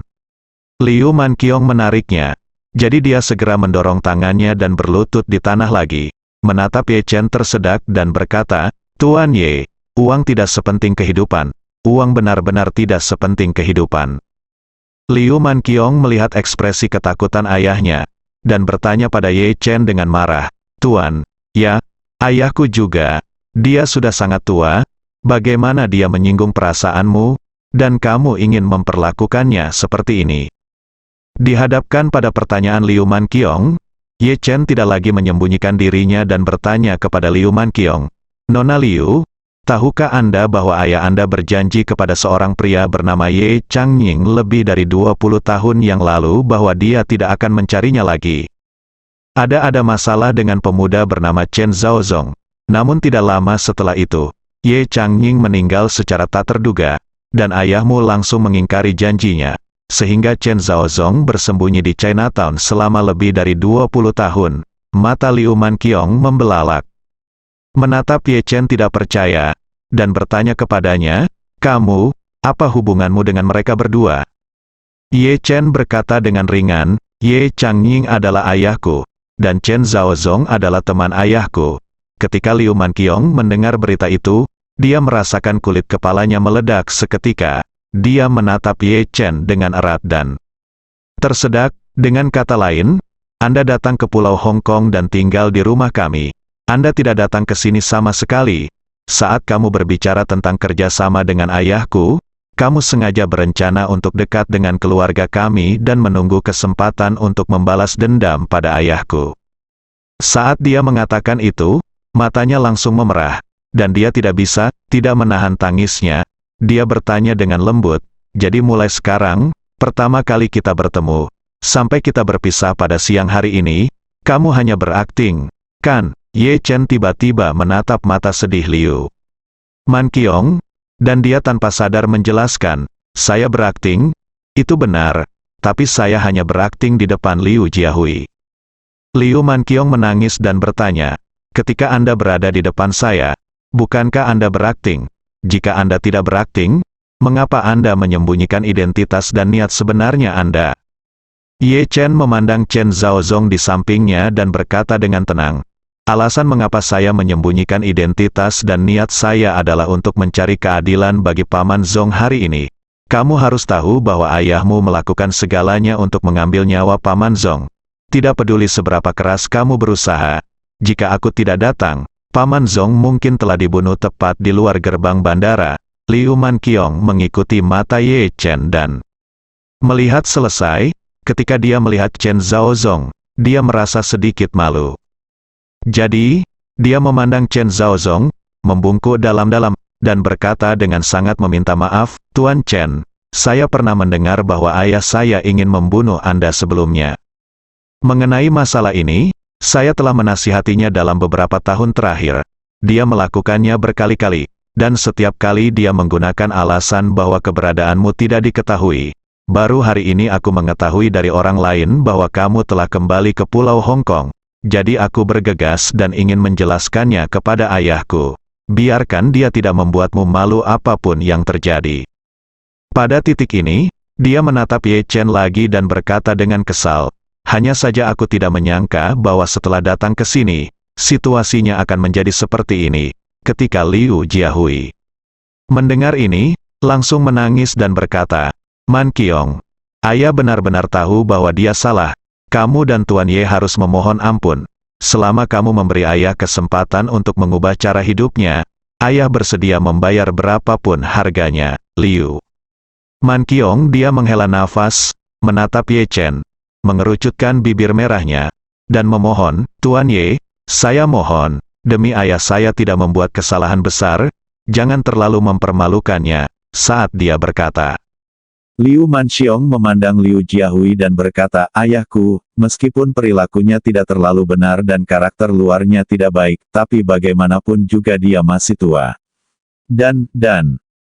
Liu Manqiong menariknya. Jadi dia segera mendorong tangannya dan berlutut di tanah lagi. Menatap Ye Chen tersedak dan berkata, Tuan Ye, uang tidak sepenting kehidupan. Uang benar-benar tidak sepenting kehidupan. Liu Manqiong melihat ekspresi ketakutan ayahnya, dan bertanya pada Ye Chen dengan marah, Tuan, ya, ayahku juga, dia sudah sangat tua, bagaimana dia menyinggung perasaanmu, dan kamu ingin memperlakukannya seperti ini. Dihadapkan pada pertanyaan Liu Manqiong, Ye Chen tidak lagi menyembunyikan dirinya dan bertanya kepada Liu Manqiong, Nona Liu, tahukah Anda bahwa ayah Anda berjanji kepada seorang pria bernama Ye Changying lebih dari 20 tahun yang lalu bahwa dia tidak akan mencarinya lagi? Ada masalah dengan pemuda bernama Chen Zhaozong. Namun tidak lama setelah itu, Ye Changying meninggal secara tak terduga, dan ayahmu langsung mengingkari janjinya, sehingga Chen Zhaozong bersembunyi di Chinatown selama lebih dari 20 tahun. Mata Liu Manqiong membelalak. Menatap Ye Chen tidak percaya, dan bertanya kepadanya, kamu, apa hubunganmu dengan mereka berdua? Ye Chen berkata dengan ringan, Ye Changying adalah ayahku, dan Chen Zhaozong adalah teman ayahku. Ketika Liu Manqiong mendengar berita itu, dia merasakan kulit kepalanya meledak seketika. Dia menatap Ye Chen dengan erat dan tersedak. Dengan kata lain, Anda datang ke Pulau Hong Kong dan tinggal di rumah kami. Anda tidak datang ke sini sama sekali. Saat kamu berbicara tentang kerjasama dengan ayahku, kamu sengaja berencana untuk dekat dengan keluarga kami dan menunggu kesempatan untuk membalas dendam pada ayahku. Saat dia mengatakan itu, matanya langsung memerah, dan dia tidak menahan tangisnya. Dia bertanya dengan lembut, jadi mulai sekarang, pertama kali kita bertemu, sampai kita berpisah pada siang hari ini, kamu hanya berakting, kan? Ye Chen tiba-tiba menatap mata sedih Liu Manqiong, dan dia tanpa sadar menjelaskan, saya berakting, itu benar, tapi saya hanya berakting di depan Liu Jiahui. Liu Manqiong menangis dan bertanya, ketika Anda berada di depan saya, bukankah Anda berakting? Jika Anda tidak berakting, mengapa Anda menyembunyikan identitas dan niat sebenarnya Anda? Ye Chen memandang Chen Zhaozong di sampingnya dan berkata dengan tenang, alasan mengapa saya menyembunyikan identitas dan niat saya adalah untuk mencari keadilan bagi Paman Zong hari ini. Kamu harus tahu bahwa ayahmu melakukan segalanya untuk mengambil nyawa Paman Zong. Tidak peduli seberapa keras kamu berusaha, jika aku tidak datang, Paman Zong mungkin telah dibunuh tepat di luar gerbang bandara. Liu Manqiong mengikuti mata Ye Chen dan melihat selesai, ketika dia melihat Chen Zhaozong, dia merasa sedikit malu. Jadi, dia memandang Chen Zhaozong, membungkuk dalam-dalam, dan berkata dengan sangat meminta maaf, Tuan Chen, saya pernah mendengar bahwa ayah saya ingin membunuh Anda sebelumnya. Mengenai masalah ini, saya telah menasihatinya dalam beberapa tahun terakhir. Dia melakukannya berkali-kali, dan setiap kali dia menggunakan alasan bahwa keberadaanmu tidak diketahui. Baru hari ini aku mengetahui dari orang lain bahwa kamu telah kembali ke Pulau Hong Kong. Jadi aku bergegas dan ingin menjelaskannya kepada ayahku. Biarkan dia tidak membuatmu malu apapun yang terjadi. Pada titik ini, dia menatap Ye Chen lagi dan berkata dengan kesal, hanya saja aku tidak menyangka bahwa setelah datang ke sini, situasinya akan menjadi seperti ini. Ketika Liu Jiahui mendengar ini, langsung menangis dan berkata, Manqiong, ayah benar-benar tahu bahwa dia salah. Kamu dan Tuan Ye harus memohon ampun. Selama kamu memberi ayah kesempatan untuk mengubah cara hidupnya, ayah bersedia membayar berapapun harganya. Liu Manqiong dia menghela nafas, menatap Ye Chen, mengerucutkan bibir merahnya, dan memohon, Tuan Ye, saya mohon, demi ayah saya tidak membuat kesalahan besar, jangan terlalu mempermalukannya. Saat dia berkata, Liu Manqiong memandang Liu Jiahui dan berkata, ayahku, meskipun perilakunya tidak terlalu benar dan karakter luarnya tidak baik, tapi bagaimanapun juga dia masih tua. Dan,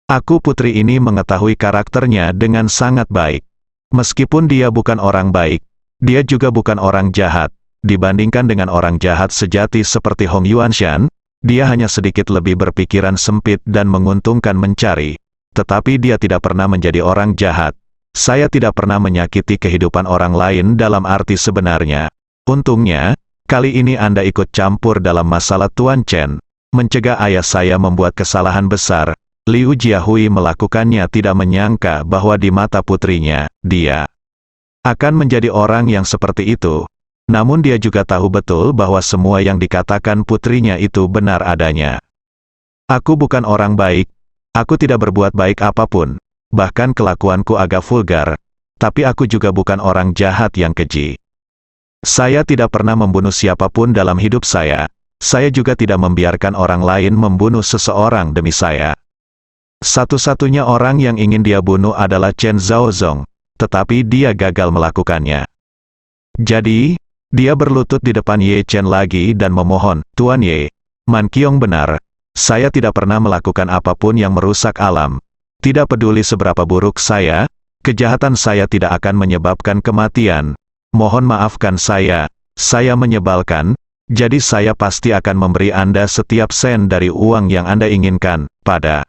Aku putri ini mengetahui karakternya dengan sangat baik. Meskipun dia bukan orang baik, dia juga bukan orang jahat. Dibandingkan dengan orang jahat sejati seperti Hong Yuanshan, dia hanya sedikit lebih berpikiran sempit dan menguntungkan mencari. Tetapi dia tidak pernah menjadi orang jahat. Saya tidak pernah menyakiti kehidupan orang lain dalam arti sebenarnya. Untungnya, kali ini Anda ikut campur dalam masalah Tuan Chen. Mencegah ayah saya membuat kesalahan besar. Liu Jiahui melakukannya tidak menyangka bahwa di mata putrinya, dia akan menjadi orang yang seperti itu. Namun dia juga tahu betul bahwa semua yang dikatakan putrinya itu benar adanya. Aku bukan orang baik. Aku tidak berbuat baik apapun. Bahkan kelakuanku agak vulgar. Tapi aku juga bukan orang jahat yang keji. Saya tidak pernah membunuh siapapun dalam hidup saya. Saya juga tidak membiarkan orang lain membunuh seseorang demi saya. Satu-satunya orang yang ingin dia bunuh adalah Chen Zhaozong, tetapi dia gagal melakukannya. Jadi, dia berlutut di depan Ye Chen lagi dan memohon, Tuan Ye, Man Qiong benar, saya tidak pernah melakukan apapun yang merusak alam. Tidak peduli seberapa buruk saya, kejahatan saya tidak akan menyebabkan kematian. Mohon maafkan saya menyebalkan, jadi saya pasti akan memberi Anda setiap sen dari uang yang Anda inginkan, pada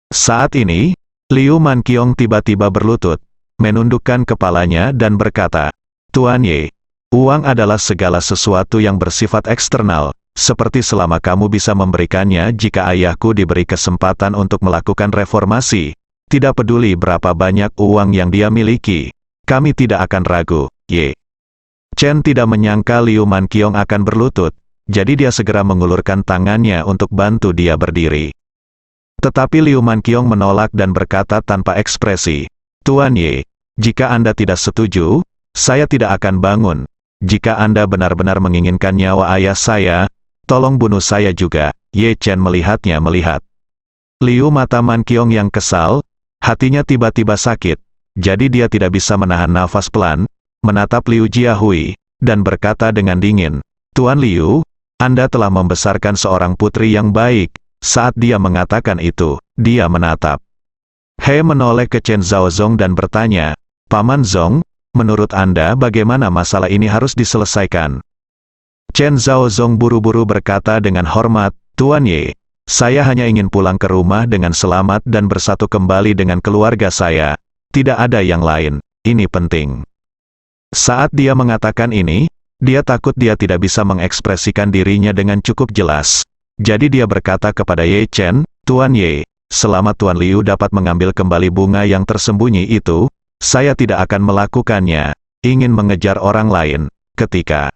saat ini, Liu Man Qiong tiba-tiba berlutut, menundukkan kepalanya dan berkata, Tuan Ye, uang adalah segala sesuatu yang bersifat eksternal, seperti selama kamu bisa memberikannya jika ayahku diberi kesempatan untuk melakukan reformasi, tidak peduli berapa banyak uang yang dia miliki, kami tidak akan ragu, Ye. Chen tidak menyangka Liu Man Qiong akan berlutut, jadi dia segera mengulurkan tangannya untuk bantu dia berdiri. Tetapi Liu Man Qiong menolak dan berkata tanpa ekspresi, Tuan Ye, jika Anda tidak setuju, saya tidak akan bangun. Jika Anda benar-benar menginginkan nyawa ayah saya, tolong bunuh saya juga. Ye Chen melihatnya melihat Liu mata Man Qiong yang kesal, hatinya tiba-tiba sakit, jadi dia tidak bisa menahan nafas pelan, menatap Liu Jiahui, dan berkata dengan dingin, Tuan Liu, Anda telah membesarkan seorang putri yang baik. Saat dia mengatakan itu, dia menatap He menoleh ke Chen Zhaozong dan bertanya, Paman Zong, menurut Anda bagaimana masalah ini harus diselesaikan? Chen Zhaozong buru-buru berkata dengan hormat, Tuan Ye, saya hanya ingin pulang ke rumah dengan selamat dan bersatu kembali dengan keluarga saya. Tidak ada yang lain, ini penting. Saat dia mengatakan ini, dia takut dia tidak bisa mengekspresikan dirinya dengan cukup jelas. Jadi dia berkata kepada Ye Chen, Tuan Ye, selama Tuan Liu dapat mengambil kembali bunga yang tersembunyi itu, saya tidak akan melakukannya, ingin mengejar orang lain. Ketika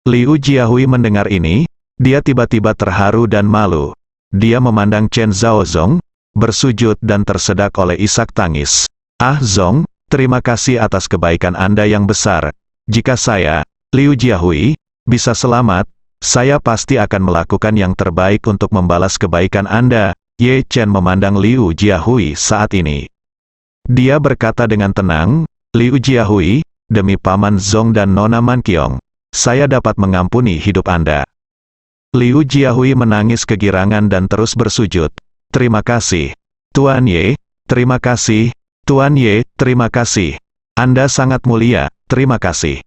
Liu Jiahui mendengar ini, dia tiba-tiba terharu dan malu. Dia memandang Chen Zhaozong, bersujud dan tersedak oleh isak tangis. Ah Zong, terima kasih atas kebaikan Anda yang besar. Jika saya, Liu Jiahui, bisa selamat, saya pasti akan melakukan yang terbaik untuk membalas kebaikan Anda. Ye Chen memandang Liu Jiahui saat ini. Dia berkata dengan tenang, Liu Jiahui, demi Paman Zong dan Nona Man Qiong, saya dapat mengampuni hidup Anda. Liu Jiahui menangis kegirangan dan terus bersujud. Terima kasih, Tuan Ye, terima kasih, Tuan Ye, terima kasih. Anda sangat mulia, terima kasih.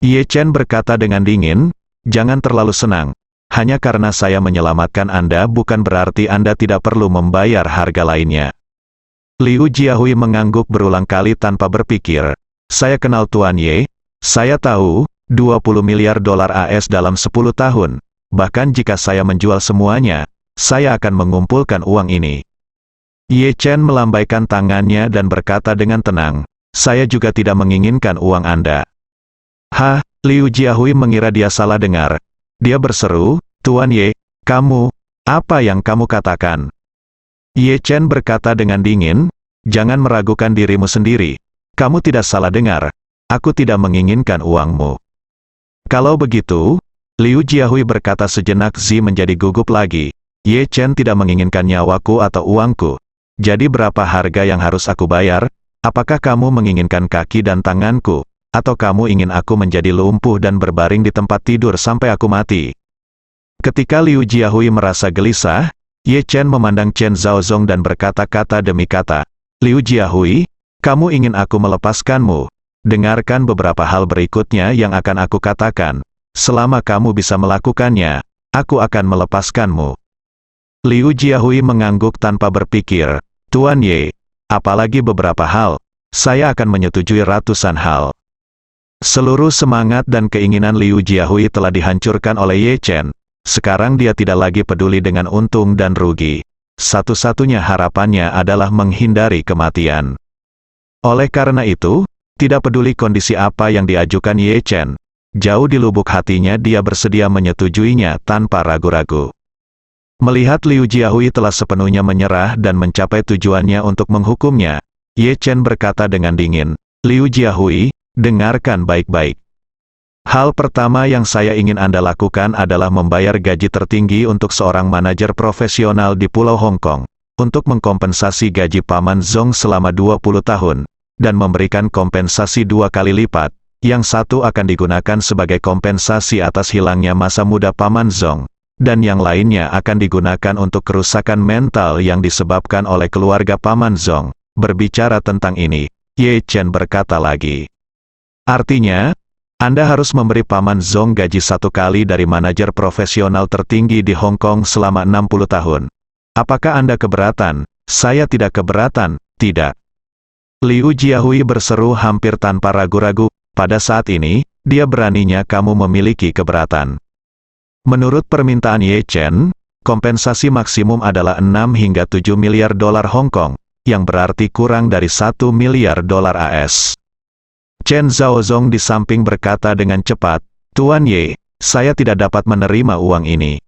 Ye Chen berkata dengan dingin, jangan terlalu senang. Hanya karena saya menyelamatkan Anda bukan berarti Anda tidak perlu membayar harga lainnya. Liu Jiahui mengangguk berulang kali tanpa berpikir. Saya kenal Tuan Ye. Saya tahu, 20 miliar dolar AS dalam 10 tahun. Bahkan jika saya menjual semuanya, saya akan mengumpulkan uang ini. Ye Chen melambaikan tangannya dan berkata dengan tenang, saya juga tidak menginginkan uang Anda. Hah? Liu Jiahui mengira dia salah dengar. Dia berseru, Tuan Ye, kamu, apa yang kamu katakan? Ye Chen berkata dengan dingin, jangan meragukan dirimu sendiri. Kamu tidak salah dengar. Aku tidak menginginkan uangmu. Kalau begitu, Liu Jiahui berkata sejenak. Zi menjadi gugup lagi. Ye Chen tidak menginginkan nyawaku atau uangku. Jadi berapa harga yang harus aku bayar? Apakah kamu menginginkan kaki dan tanganku? Atau kamu ingin aku menjadi lumpuh dan berbaring di tempat tidur sampai aku mati? Ketika Liu Jiahui merasa gelisah, Ye Chen memandang Chen Zhaozong dan berkata kata demi kata, Liu Jiahui, kamu ingin aku melepaskanmu? Dengarkan beberapa hal berikutnya yang akan aku katakan. Selama kamu bisa melakukannya, aku akan melepaskanmu. Liu Jiahui mengangguk tanpa berpikir, Tuan Ye, apalagi beberapa hal, saya akan menyetujui ratusan hal. Seluruh semangat dan keinginan Liu Jiahui telah dihancurkan oleh Ye Chen. Sekarang dia tidak lagi peduli dengan untung dan rugi. Satu-satunya harapannya adalah menghindari kematian. Oleh karena itu, tidak peduli kondisi apa yang diajukan Ye Chen, jauh di lubuk hatinya dia bersedia menyetujuinya tanpa ragu-ragu. Melihat Liu Jiahui telah sepenuhnya menyerah dan mencapai tujuannya untuk menghukumnya, Ye Chen berkata dengan dingin, Liu Jiahui, dengarkan baik-baik. Hal pertama yang saya ingin Anda lakukan adalah membayar gaji tertinggi untuk seorang manajer profesional di Pulau Hong Kong, untuk mengkompensasi gaji Paman Zong selama 20 tahun, dan memberikan kompensasi 2 kali lipat, yang satu akan digunakan sebagai kompensasi atas hilangnya masa muda Paman Zong, dan yang lainnya akan digunakan untuk kerusakan mental yang disebabkan oleh keluarga Paman Zong. Berbicara tentang ini, Ye Chen berkata lagi, artinya, Anda harus memberi Paman Zong gaji 1 kali dari manajer profesional tertinggi di Hong Kong selama 60 tahun. Apakah Anda keberatan? Saya tidak keberatan, tidak. Liu Jiahui berseru hampir tanpa ragu-ragu, pada saat ini, dia beraninya kamu memiliki keberatan. Menurut permintaan Ye Chen, kompensasi maksimum adalah 6 hingga 7 miliar dolar Hong Kong, yang berarti kurang dari 1 miliar dolar AS. Chen Zhaozong di samping berkata dengan cepat, Tuan Ye, saya tidak dapat menerima uang ini.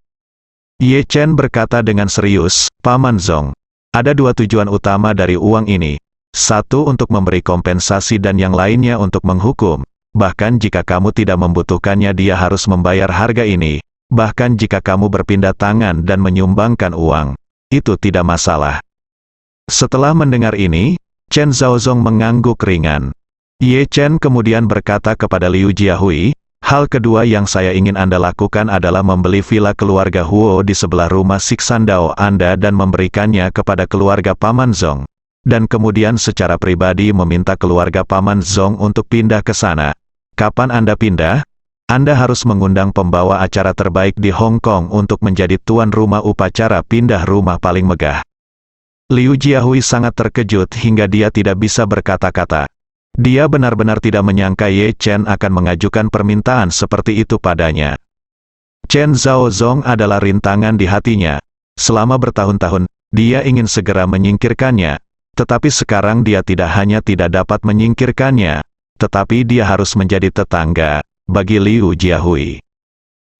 Ye Chen berkata dengan serius, Paman Zong, ada 2 tujuan utama dari uang ini. Satu untuk memberi kompensasi dan yang lainnya untuk menghukum. Bahkan jika kamu tidak membutuhkannya dia harus membayar harga ini. Bahkan jika kamu berpindah tangan dan menyumbangkan uang, itu tidak masalah. Setelah mendengar ini, Chen Zhaozong mengangguk ringan. Ye Chen kemudian berkata kepada Liu Jiahui, hal kedua yang saya ingin Anda lakukan adalah membeli villa keluarga Huo di sebelah rumah Siksandao Anda dan memberikannya kepada keluarga Paman Zong. Dan kemudian secara pribadi meminta keluarga Paman Zong untuk pindah ke sana. Kapan Anda pindah? Anda harus mengundang pembawa acara terbaik di Hong Kong untuk menjadi tuan rumah upacara pindah rumah paling megah. Liu Jiahui sangat terkejut hingga dia tidak bisa berkata-kata. Dia benar-benar tidak menyangka Ye Chen akan mengajukan permintaan seperti itu padanya. Chen Zhaozong adalah rintangan di hatinya. Selama bertahun-tahun, dia ingin segera menyingkirkannya. Tetapi sekarang dia tidak hanya tidak dapat menyingkirkannya, tetapi dia harus menjadi tetangga bagi Liu Jiahui.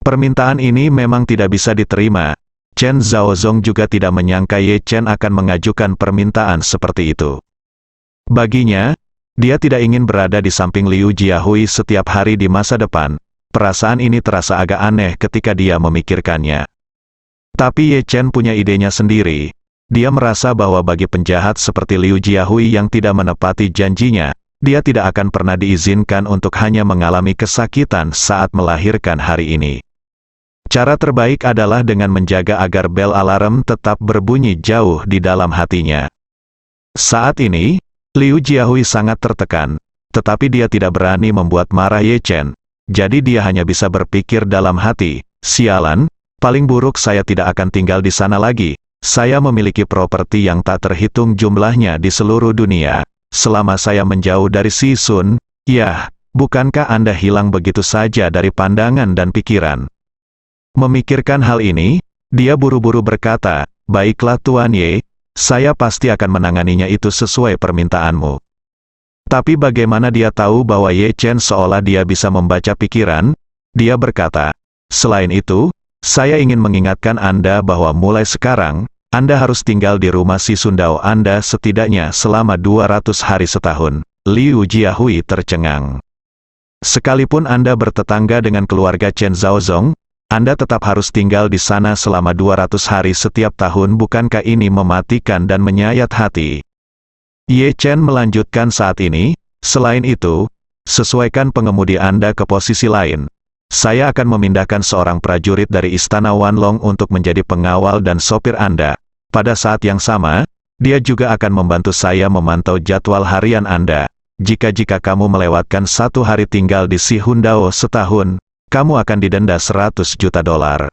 Permintaan ini memang tidak bisa diterima. Chen Zhaozong juga tidak menyangka Ye Chen akan mengajukan permintaan seperti itu. Baginya, dia tidak ingin berada di samping Liu Jiahui setiap hari di masa depan. Perasaan ini terasa agak aneh ketika dia memikirkannya. Tapi Ye Chen punya idenya sendiri. Dia merasa bahwa bagi penjahat seperti Liu Jiahui yang tidak menepati janjinya, dia tidak akan pernah diizinkan untuk hanya mengalami kesakitan saat melahirkan hari ini. Cara terbaik adalah dengan menjaga agar bel alarm tetap berbunyi jauh di dalam hatinya. Saat ini, Liu Jiahui sangat tertekan, tetapi dia tidak berani membuat marah Ye Chen. Jadi dia hanya bisa berpikir dalam hati, sialan, paling buruk saya tidak akan tinggal di sana lagi. Saya memiliki properti yang tak terhitung jumlahnya di seluruh dunia. Selama saya menjauh dari Si Sun, ya, bukankah Anda hilang begitu saja dari pandangan dan pikiran? Memikirkan hal ini, dia buru-buru berkata, baiklah Tuan Ye, saya pasti akan menanganinya itu sesuai permintaanmu. Tapi bagaimana dia tahu bahwa Ye Chen seolah dia bisa membaca pikiran? Dia berkata, selain itu, saya ingin mengingatkan Anda bahwa mulai sekarang, Anda harus tinggal di rumah Si Sundao Anda setidaknya selama 200 hari setahun. Liu Jiahui tercengang. Sekalipun Anda bertetangga dengan keluarga Chen Zhaozong, Anda tetap harus tinggal di sana selama 200 hari setiap tahun. Bukankah ini mematikan dan menyayat hati? Ye Chen melanjutkan saat ini, selain itu, sesuaikan pengemudi Anda ke posisi lain. saya akan memindahkan seorang prajurit dari Istana Wanlong untuk menjadi pengawal dan sopir Anda. Pada saat yang sama, dia juga akan membantu saya memantau jadwal harian Anda. Jika kamu melewatkan 1 hari tinggal di Sihundao setahun, kamu akan didenda 100 juta dolar.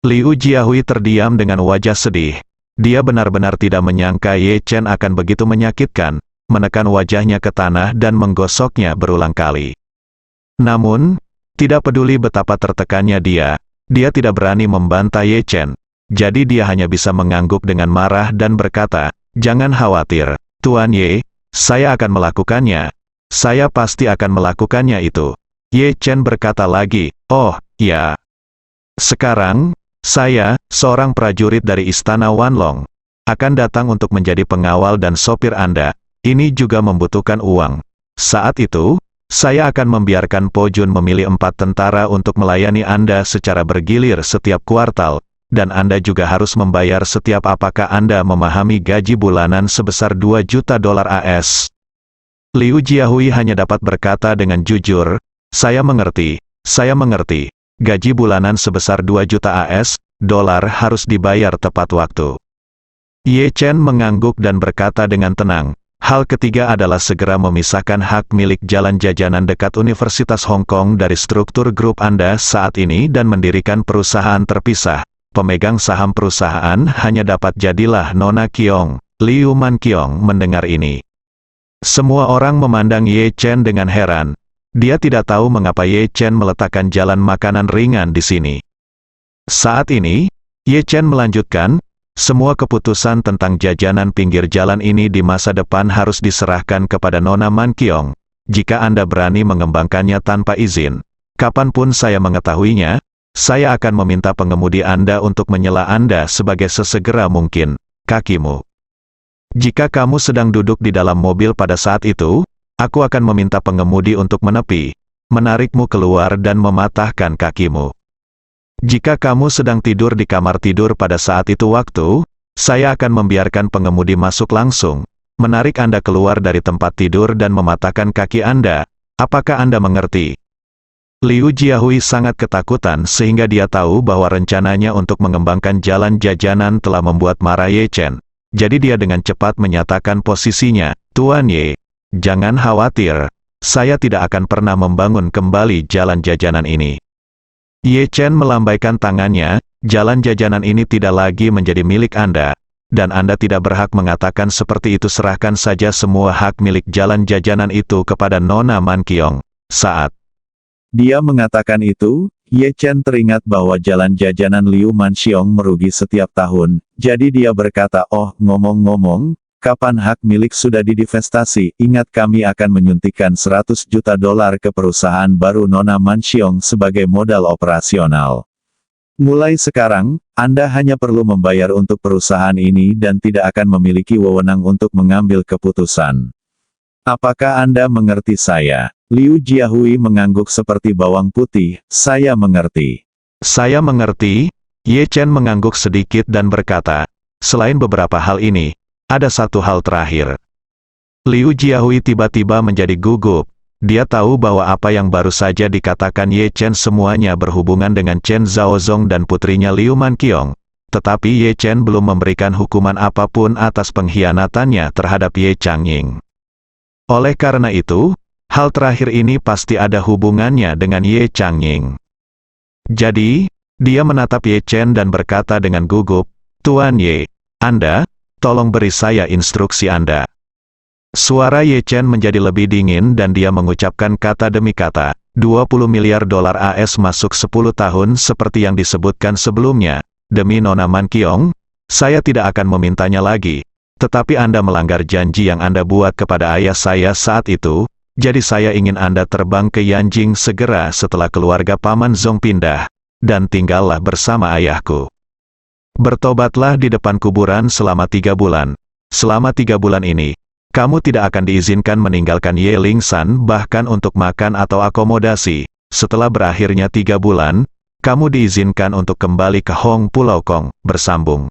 Liu Jiahui terdiam dengan wajah sedih. Dia benar-benar tidak menyangka Ye Chen akan begitu menyakitkan, menekan wajahnya ke tanah dan menggosoknya berulang kali. Namun, tidak peduli betapa tertekannya dia tidak berani membantah Ye Chen. Jadi dia hanya bisa mengangguk dengan marah dan berkata, "Jangan khawatir, Tuan Ye, saya akan melakukannya. Saya pasti akan melakukannya itu." Ye Chen berkata lagi, "Oh, ya. Sekarang, saya, seorang prajurit dari Istana Wanlong, akan datang untuk menjadi pengawal dan sopir Anda. Ini juga membutuhkan uang. Saat itu, saya akan membiarkan Po Jun memilih 4 tentara untuk melayani Anda secara bergilir setiap kuartal, dan Anda juga harus membayar setiap apakah Anda memahami gaji bulanan sebesar 2 juta dolar AS. Liu Jiahui hanya dapat berkata dengan jujur, saya mengerti. Gaji bulanan sebesar 2 juta AS, dolar harus dibayar tepat waktu. Ye Chen mengangguk dan berkata dengan tenang, hal ketiga adalah segera memisahkan hak milik jalan jajanan dekat Universitas Hong Kong dari struktur grup Anda saat ini dan mendirikan perusahaan terpisah. Pemegang saham perusahaan hanya dapat jadilah Nona Qiong. Liu Man Qiong mendengar ini. Semua orang memandang Ye Chen dengan heran. Dia tidak tahu mengapa Ye Chen meletakkan jalan makanan ringan di sini. Saat ini, Ye Chen melanjutkan, semua keputusan tentang jajanan pinggir jalan ini di masa depan harus diserahkan kepada Nona Man Qiong. Jika Anda berani mengembangkannya tanpa izin, kapanpun saya mengetahuinya, saya akan meminta pengemudi Anda untuk menyela Anda sebagai sesegera mungkin, kakimu. Jika kamu sedang duduk di dalam mobil pada saat itu, aku akan meminta pengemudi untuk menepi, menarikmu keluar dan mematahkan kakimu. Jika kamu sedang tidur di kamar tidur pada saat itu waktu, saya akan membiarkan pengemudi masuk langsung, menarik Anda keluar dari tempat tidur dan mematahkan kaki Anda. Apakah Anda mengerti? Liu Jiahui sangat ketakutan sehingga dia tahu bahwa rencananya untuk mengembangkan jalan jajanan telah membuat marah Ye Chen. Jadi dia dengan cepat menyatakan posisinya, Tuan Ye, jangan khawatir, saya tidak akan pernah membangun kembali jalan jajanan ini. Ye Chen melambaikan tangannya, jalan jajanan ini tidak lagi menjadi milik Anda, dan Anda tidak berhak mengatakan seperti itu. Serahkan saja semua hak milik jalan jajanan itu kepada Nona Man Qiong. Saat dia mengatakan itu, Ye Chen teringat bahwa jalan jajanan Liu Man Qiong merugi setiap tahun, jadi dia berkata, oh, ngomong-ngomong, kapan hak milik sudah didivestasi, ingat kami akan menyuntikkan 100 juta dolar ke perusahaan baru Nona Man Qiong sebagai modal operasional. Mulai sekarang, Anda hanya perlu membayar untuk perusahaan ini dan tidak akan memiliki wewenang untuk mengambil keputusan. Apakah Anda mengerti saya? Liu Jiahui mengangguk seperti bawang putih, saya mengerti. Saya mengerti, Ye Chen mengangguk sedikit dan berkata, selain beberapa hal ini, ada satu hal terakhir. Liu Jiahui tiba-tiba menjadi gugup. Dia tahu bahwa apa yang baru saja dikatakan Ye Chen semuanya berhubungan dengan Chen Zhaozong dan putrinya Liu Man Qiong. Tetapi Ye Chen belum memberikan hukuman apapun atas pengkhianatannya terhadap Ye Changying. Oleh karena itu, hal terakhir ini pasti ada hubungannya dengan Ye Changying. Jadi, dia menatap Ye Chen dan berkata dengan gugup, Tuan Ye, Anda, tolong beri saya instruksi Anda. Suara Ye Chen menjadi lebih dingin dan dia mengucapkan kata demi kata, 20 miliar dolar AS masuk 10 tahun seperti yang disebutkan sebelumnya. Demi Nona Man Qiong, saya tidak akan memintanya lagi. Tetapi Anda melanggar janji yang Anda buat kepada ayah saya saat itu, jadi saya ingin Anda terbang ke Yanjing segera setelah keluarga Paman Zong pindah, dan tinggallah bersama ayahku. Bertobatlah di depan kuburan selama 3 bulan. Selama 3 bulan ini, kamu tidak akan diizinkan meninggalkan Ye Lingshan bahkan untuk makan atau akomodasi. Setelah berakhirnya 3 bulan, kamu diizinkan untuk kembali ke Hong Pulau Kong, bersambung.